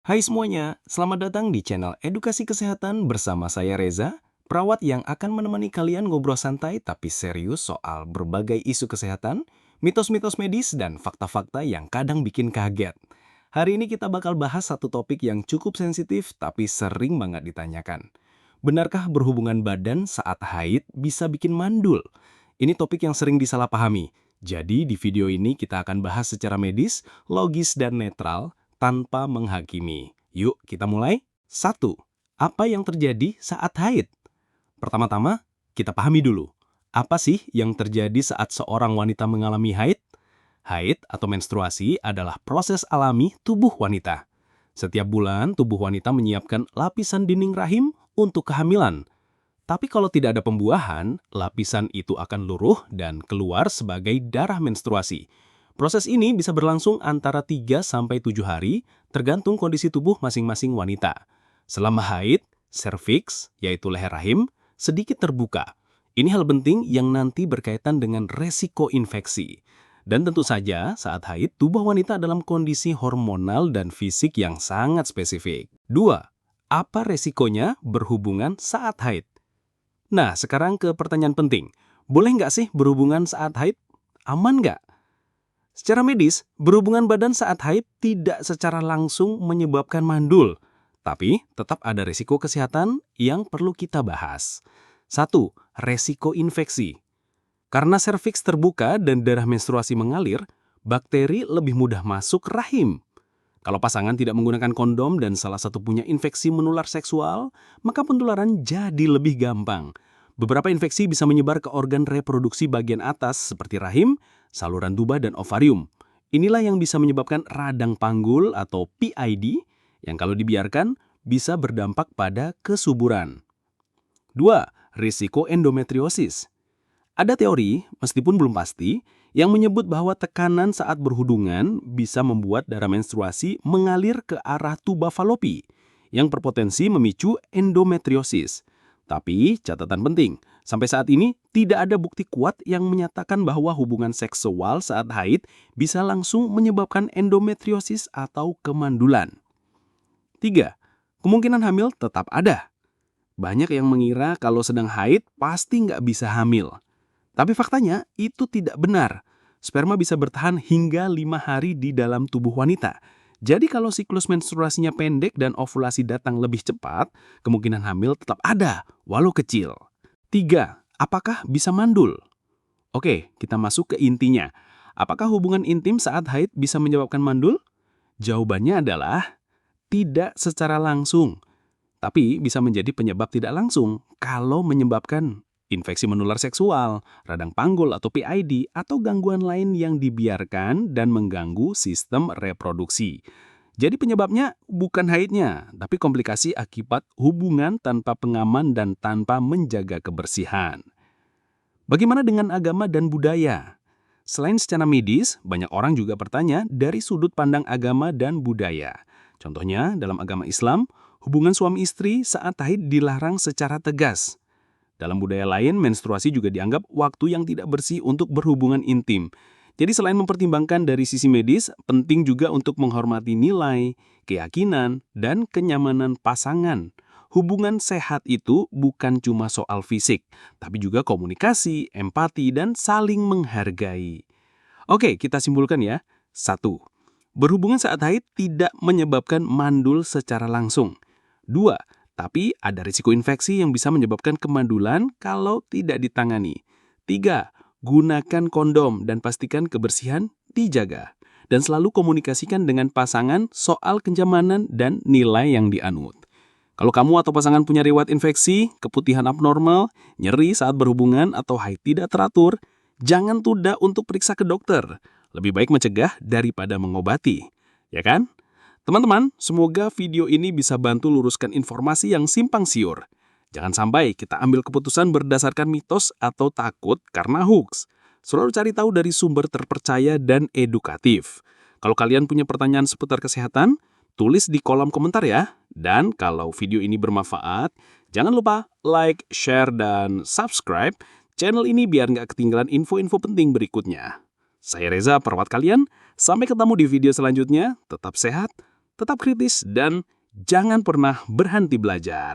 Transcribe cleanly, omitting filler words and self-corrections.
Hai semuanya, selamat datang di channel Edukasi Kesehatan bersama saya Reza, perawat yang akan menemani kalian ngobrol santai tapi serius soal berbagai isu kesehatan, mitos-mitos medis, dan fakta-fakta yang kadang bikin kaget. Hari ini kita bakal bahas satu topik yang cukup sensitif tapi sering banget ditanyakan. Benarkah berhubungan badan saat haid bisa bikin mandul? Ini topik yang sering disalahpahami. Jadi di video ini kita akan bahas secara medis, logis, dan netral tanpa menghakimi. Yuk, kita mulai. 1. Apa yang terjadi saat haid? Pertama-tama, kita pahami dulu. Apa sih yang terjadi saat seorang wanita mengalami haid? Haid atau menstruasi adalah proses alami tubuh wanita. Setiap bulan, tubuh wanita menyiapkan lapisan dinding rahim untuk kehamilan. Tapi kalau tidak ada pembuahan, lapisan itu akan luruh dan keluar sebagai darah menstruasi. Proses ini bisa berlangsung antara 3 sampai 7 hari, tergantung kondisi tubuh masing-masing wanita. Selama haid, serviks, yaitu leher rahim, sedikit terbuka. Ini hal penting yang nanti berkaitan dengan resiko infeksi. Dan tentu saja, saat haid, tubuh wanita dalam kondisi hormonal dan fisik yang sangat spesifik. 2. Apa resikonya berhubungan saat haid? Nah, sekarang ke pertanyaan penting. Boleh nggak sih berhubungan saat haid? Aman nggak? Secara medis, berhubungan badan saat haid tidak secara langsung menyebabkan mandul. Tapi, tetap ada risiko kesehatan yang perlu kita bahas. 1. Resiko infeksi. Karena serviks terbuka dan darah menstruasi mengalir, bakteri lebih mudah masuk rahim. Kalau pasangan tidak menggunakan kondom dan salah satu punya infeksi menular seksual, maka penularan jadi lebih gampang. Beberapa infeksi bisa menyebar ke organ reproduksi bagian atas seperti rahim, saluran tuba, dan ovarium. Inilah yang bisa menyebabkan radang panggul atau PID yang kalau dibiarkan bisa berdampak pada kesuburan. 2. Risiko endometriosis. Ada teori, meskipun belum pasti, yang menyebut bahwa tekanan saat berhubungan bisa membuat darah menstruasi mengalir ke arah tuba falopi, yang berpotensi memicu endometriosis. Tapi, catatan penting, sampai saat ini tidak ada bukti kuat yang menyatakan bahwa hubungan seksual saat haid bisa langsung menyebabkan endometriosis atau kemandulan. 3. Kemungkinan hamil tetap ada. Banyak yang mengira kalau sedang haid pasti nggak bisa hamil. Tapi faktanya itu tidak benar. Sperma bisa bertahan hingga 5 hari di dalam tubuh wanita. Jadi kalau siklus menstruasinya pendek dan ovulasi datang lebih cepat, kemungkinan hamil tetap ada, walau kecil. 3. Apakah bisa mandul? Oke, kita masuk ke intinya. Apakah hubungan intim saat haid bisa menyebabkan mandul? Jawabannya adalah tidak secara langsung, tapi bisa menjadi penyebab tidak langsung kalau menyebabkan infeksi menular seksual, radang panggul atau PID, atau gangguan lain yang dibiarkan dan mengganggu sistem reproduksi. Jadi penyebabnya bukan haidnya, tapi komplikasi akibat hubungan tanpa pengaman dan tanpa menjaga kebersihan. Bagaimana dengan agama dan budaya? Selain secara medis, banyak orang juga bertanya dari sudut pandang agama dan budaya. Contohnya, dalam agama Islam, hubungan suami istri saat haid dilarang secara tegas. Dalam budaya lain, menstruasi juga dianggap waktu yang tidak bersih untuk berhubungan intim. Jadi selain mempertimbangkan dari sisi medis, penting juga untuk menghormati nilai, keyakinan, dan kenyamanan pasangan. Hubungan sehat itu bukan cuma soal fisik, tapi juga komunikasi, empati, dan saling menghargai. Oke, kita simpulkan ya. 1. Berhubungan saat haid tidak menyebabkan mandul secara langsung. 2. Tapi ada risiko infeksi yang bisa menyebabkan kemandulan kalau tidak ditangani. 3. Gunakan kondom dan pastikan kebersihan dijaga. Dan selalu komunikasikan dengan pasangan soal kenyamanan dan nilai yang dianut. Kalau kamu atau pasangan punya riwayat infeksi, keputihan abnormal, nyeri saat berhubungan, atau haid tidak teratur, jangan tunda untuk periksa ke dokter. Lebih baik mencegah daripada mengobati. Ya kan? Teman-teman, semoga video ini bisa bantu luruskan informasi yang simpang siur. Jangan sampai kita ambil keputusan berdasarkan mitos atau takut karena hoax. Selalu cari tahu dari sumber terpercaya dan edukatif. Kalau kalian punya pertanyaan seputar kesehatan, tulis di kolom komentar ya. Dan kalau video ini bermanfaat, jangan lupa like, share, dan subscribe channel ini biar nggak ketinggalan info-info penting berikutnya. Saya Reza, perawat kalian. Sampai ketemu di video selanjutnya. Tetap sehat, tetap kritis, dan jangan pernah berhenti belajar.